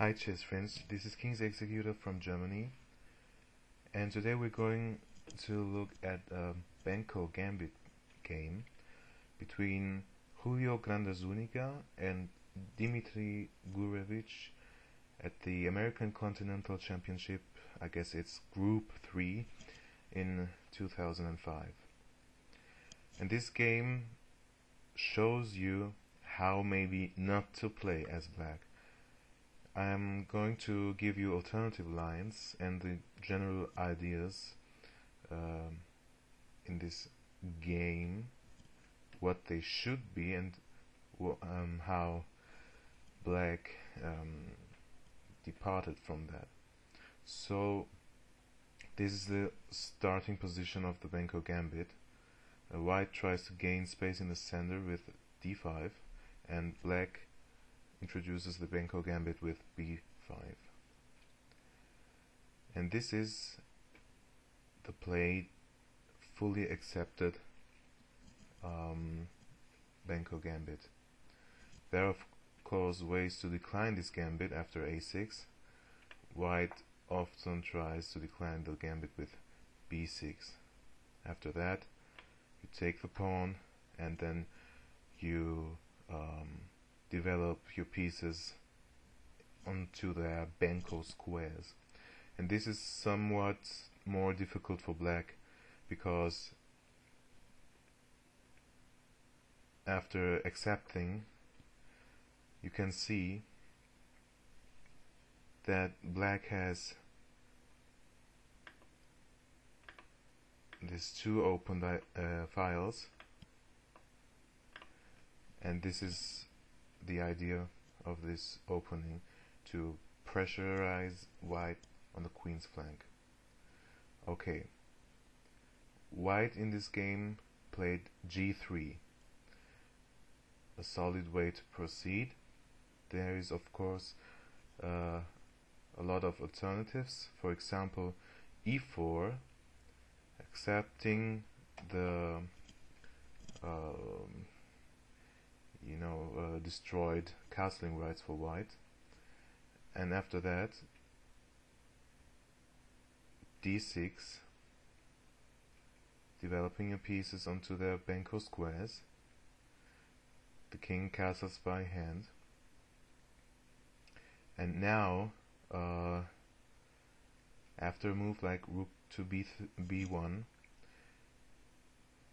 Hi chess friends, this is King's Executor from Germany, and today we're going to look at a Benko Gambit game between Julio Granda-Zuniga and Dimitri Gurevich at the American Continental Championship. I guess it's Group 3 in 2005. And this game shows you how maybe not to play as black. I'm going to give you alternative lines and the general ideas in this game, what they should be, and how black departed from that. So this is the starting position of the Benko Gambit. White tries to gain space in the center with d5, and black introduces the Benko Gambit with b5. And this is the play fully accepted Benko Gambit. There are of course ways to decline this gambit after a6. White often tries to decline the gambit with b6. After that, you take the pawn and then you develop your pieces onto their Benko squares. And this is somewhat more difficult for black because after accepting, you can see that black has these two open files, and this is the idea of this opening, to pressurize white on the queen's flank. Okay, white in this game played g3, a solid way to proceed. There is of course a lot of alternatives. For example, e4, accepting the destroyed castling rights for white, and after that d6, developing your pieces onto their Benko squares. The king castles by hand, and now after a move like rook to b1,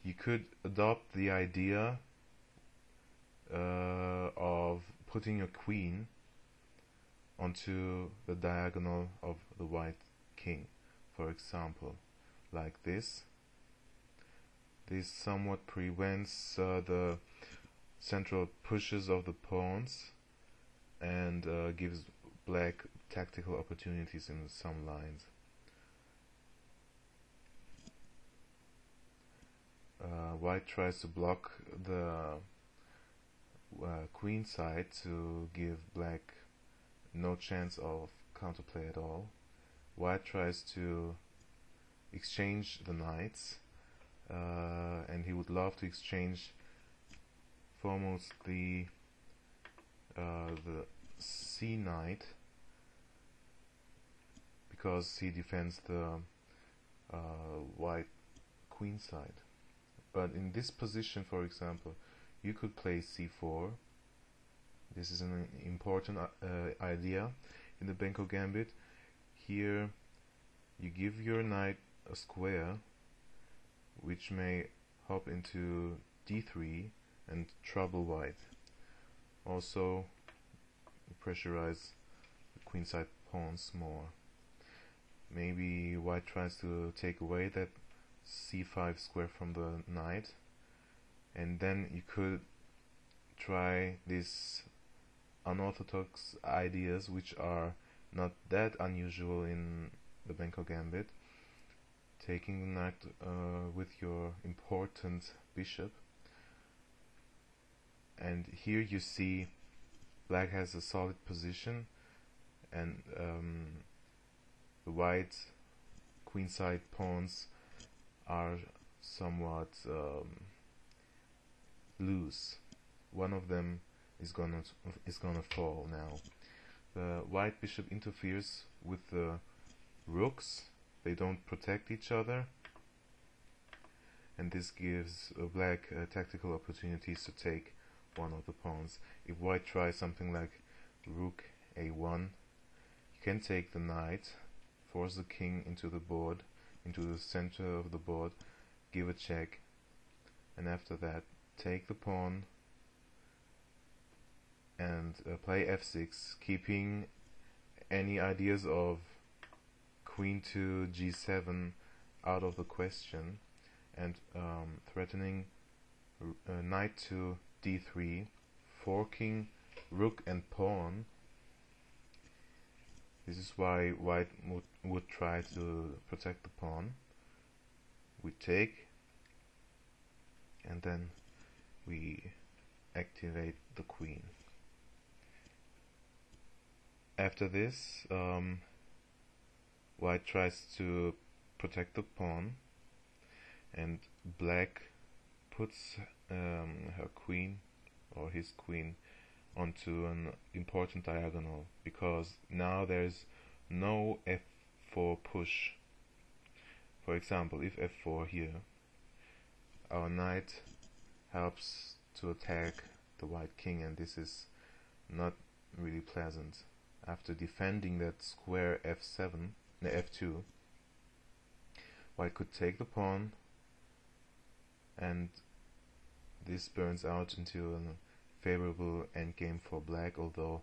you could adopt the idea of putting your queen onto the diagonal of the white king, for example, like this. This somewhat prevents the central pushes of the pawns and gives black tactical opportunities in some lines. White tries to block the queen side to give black no chance of counterplay at all. White tries to exchange the knights, and he would love to exchange foremost the c knight, because he defends the white queen side. But in this position, for example, you could play c4. This is an important idea in the Benko Gambit. Here you give your knight a square which may hop into d3 and trouble white. Also pressurize the queenside pawns more. Maybe white tries to take away that c5 square from the knight, and then you could try these unorthodox ideas, which are not that unusual in the Benko Gambit. Taking the knight with your important bishop, and here you see black has a solid position, and the white queenside pawns are somewhat loose. One of them is gonna fall now. white bishop interferes with the rooks. They don't protect each other, and this gives black tactical opportunities to take one of the pawns. If white tries something like rook a1, you can take the knight, force the king into the board, into the center of the board, give a check, and after that take the pawn and play f6, keeping any ideas of queen to g7 out of the question, and threatening knight to d3, forking rook and pawn. This is why white would try to protect the pawn. We take, and then we activate the queen. After this, white tries to protect the pawn, and black puts her queen or his queen onto an important diagonal, because now there's no f4 push. For example, if f4 here, our knight helps to attack the white king, and this is not really pleasant. After defending that square f7, no, f2, white could take the pawn, and this burns out into a favorable endgame for black, although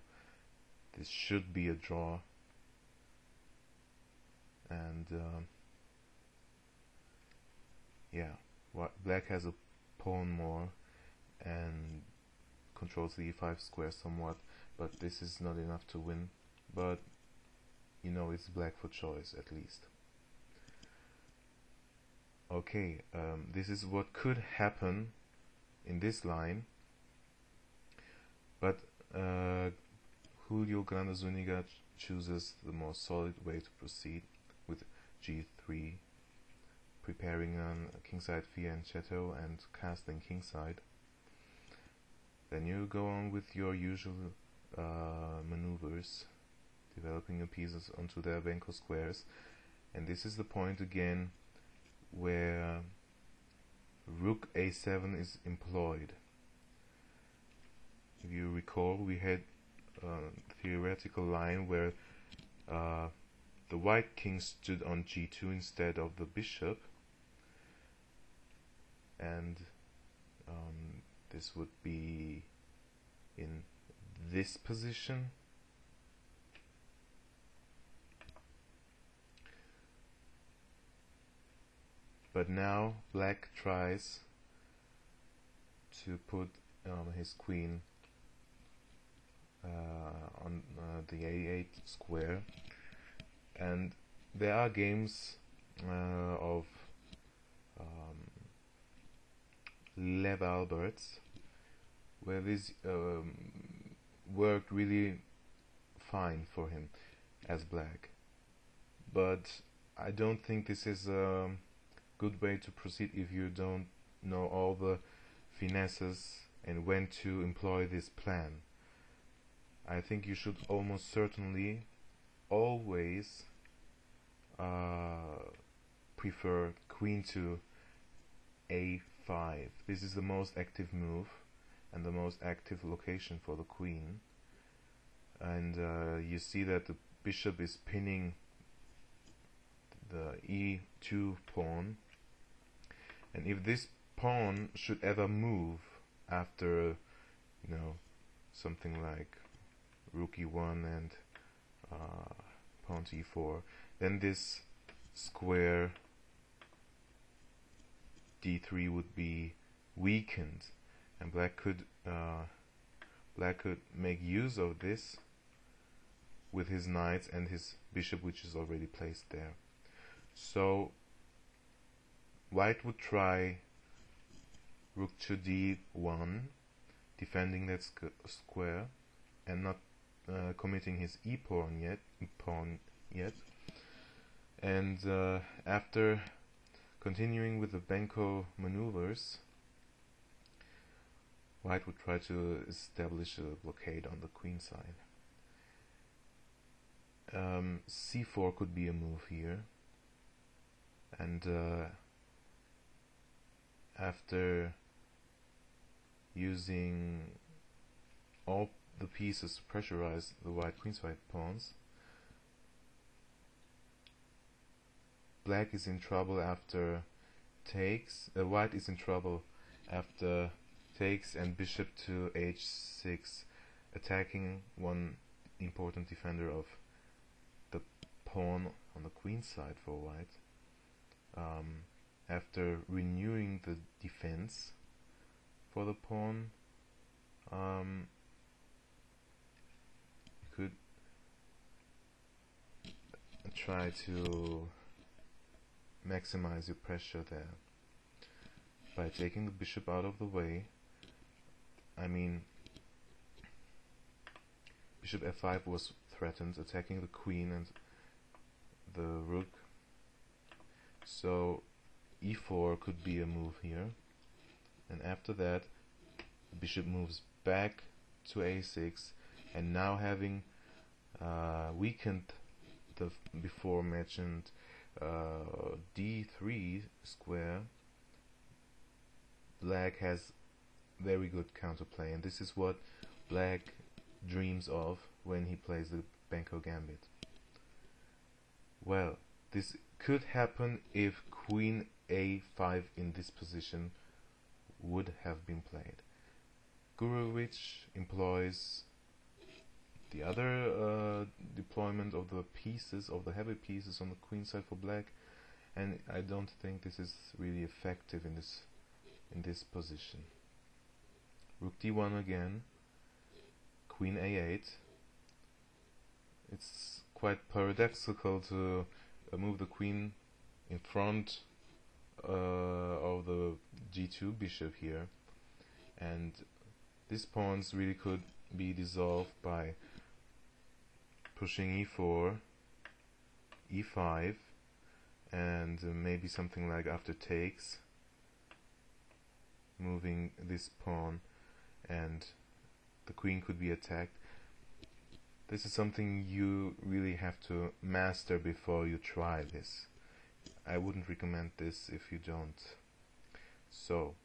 this should be a draw. And yeah, black has a pawn more and controls the e5 square somewhat, but this is not enough to win. But you know, it's black for choice at least. Okay, this is what could happen in this line, but Julio Granda-Zuniga chooses the more solid way to proceed with g3, preparing a kingside fianchetto and castling kingside. Then you go on with your usual maneuvers, developing your pieces onto their Benko squares, and this is the point again where rook a7 is employed. If you recall, we had a theoretical line where the white king stood on g2 instead of the bishop, and this would be in this position. But now black tries to put his queen on the a8 square, and there are games of Lev Alberts where this worked really fine for him as black, but I don't think this is a good way to proceed if you don't know all the finesses and when to employ this plan. I think you should almost certainly always prefer queen to a5. This is the most active move and the most active location for the queen, and you see that the bishop is pinning the e2 pawn, and if this pawn should ever move after, you know, something like rook e1 and pawn to e4, then this square d3 would be weakened, and black could make use of this with his knights and his bishop, which is already placed there. So white would try rook to d1, defending that square and not committing his e-pawn yet. And after continuing with the Benko maneuvers, white would try to establish a blockade on the queen side. c4 could be a move here, and after using all the pieces to pressurize the white queenside pawns, black is in trouble after takes, white is in trouble after takes and bishop to h6, attacking one important defender of the pawn on the queen side for white. After renewing the defense for the pawn, you could try to maximize your pressure there by taking the bishop out of the way. I mean, bishop f5 was threatened, attacking the queen and the rook, so e4 could be a move here, and after that the bishop moves back to a6, and now having weakened the before mentioned d3 square, black has very good counterplay, and this is what black dreams of when he plays the Benko Gambit. Well, this could happen if queen a5 in this position would have been played. Gurevich employs the other deployment of the pieces, of the heavy pieces on the queen side for black, and I don't think this is really effective in this position. Rook d1 again, queen a8. It's quite paradoxical to move the queen in front of the g2 bishop here, and these pawns really could be dissolved by pushing e4, e5, and maybe something like after takes, moving this pawn, and the queen could be attacked. This is something you really have to master before you try this. I wouldn't recommend this if you don't. So,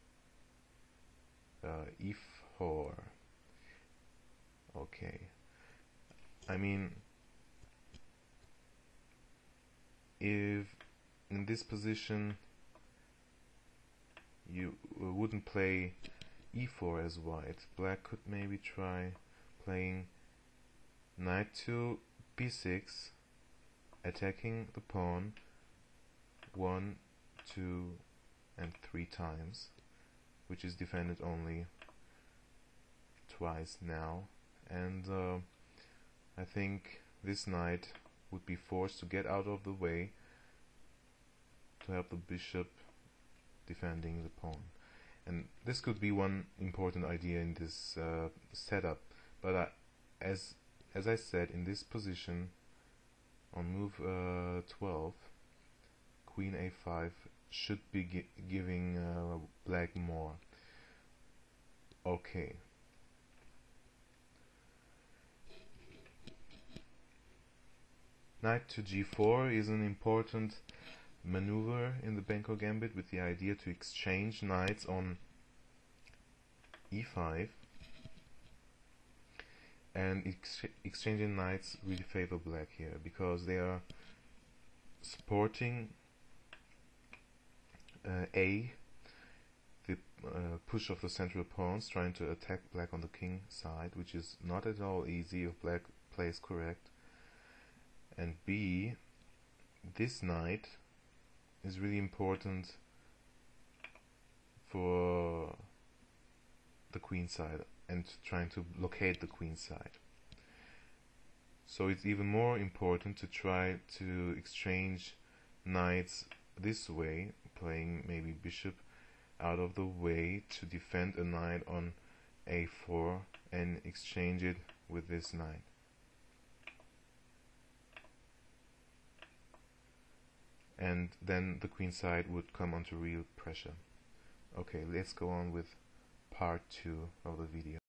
e4. Okay. I mean, if in this position you wouldn't play e4 as white, black could maybe try playing knight to b6, attacking the pawn 1, 2, and 3 times, which is defended only twice now, and I think this knight would be forced to get out of the way to help the bishop defending the pawn. And this could be one important idea in this setup, but as I said, in this position on move 12, queen a5 should be giving black more. Okay. Knight to g4 is an important maneuver in the Benko Gambit, with the idea to exchange knights on e5, and exchanging knights really favor black here because they are supporting the push of the central pawns, trying to attack black on the king side, which is not at all easy if black plays correct. And B, this knight is really important for the queen side and trying to locate the queen side. So it's even more important to try to exchange knights this way, playing maybe bishop out of the way to defend a knight on a4 and exchange it with this knight. And then the queen side would come under real pressure. Okay, let's go on with part 2 of the video.